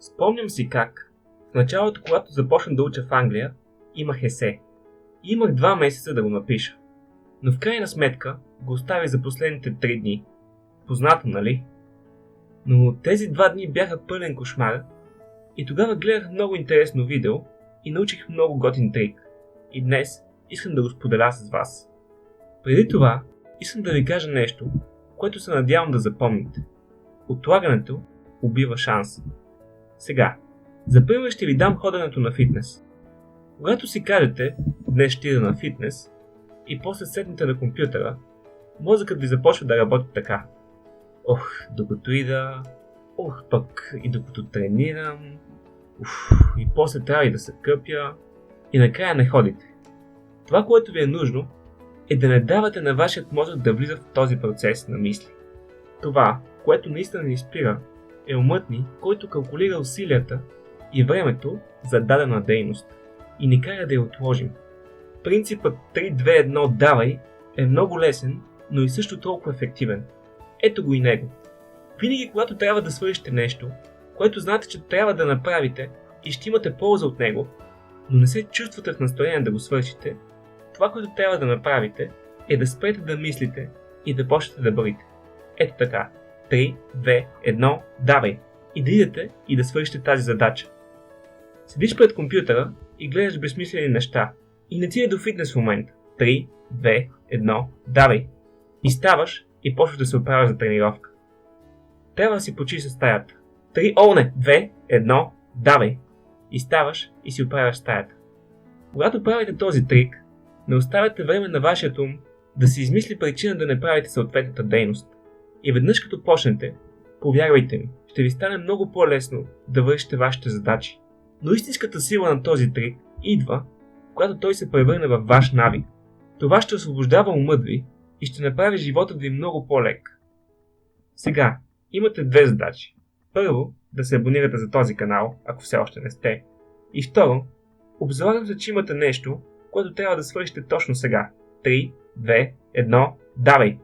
Спомням си как в началото, когато започнах да уча в Англия, имах есе. И имах 2 месеца да го напиша. Но в крайна сметка го оставих за последните 3 дни. Познато, нали? Но тези 2 дни бяха пълен кошмар и тогава гледах много интересно видео и научих много готин трик. И днес искам да го споделя с вас. Преди това искам да ви кажа нещо, което се надявам да запомните. Отлагането убива шанса. Сега, за пример ще ви дам ходенето на фитнес. Когато си кажете, днес ще ида на фитнес, и после седнете на компютъра, мозъкът ви започва да работи така. Докато ида, пък и докато тренирам, и после трябва и да се къпя, и накрая не ходите. Това, което ви е нужно, е да не давате на вашият мозък да влиза в този процес на мисли. Това, което наистина ни спира, е умът ни, който калкулира усилията и времето за дадена дейност и ни кара да я отложим. Принципът 3-2-1 давай е много лесен, но и също толкова ефективен. Ето го и него. Винаги когато трябва да свършите нещо, което знаете, че трябва да направите и ще имате полза от него, но не се чувствате в настроение да го свършите, това, което трябва да направите, е да спрете да мислите и да почнете да броите. Ето така. 3, 2, 1, давай! И да идете и да свършите тази задача. Седиш пред компютъра и гледаш безсмислени неща. И не ти е до фитнес в момента. 3, 2, 1, давай! И ставаш и почваш да се оправяш за тренировка. Трябва да си почистиш стаята. 2, 1, давай! И ставаш и си оправяш стаята. Когато правите този трик, не оставяте време на вашия ум да си измисли причина да не правите съответната дейност. И веднъж като почнете, повярвайте ми, ще ви стане много по-лесно да вършите вашите задачи. Но истинската сила на този трик идва, когато той се превърне във ваш навик. Това ще освобождава умът ви и ще направи животът ви много по-лек. Сега, имате 2 задачи. Първо, да се абонирате за този канал, ако все още не сте. И второ, обзалагам се, че имате нещо, което трябва да свършите точно сега. 3, 2, 1, давай!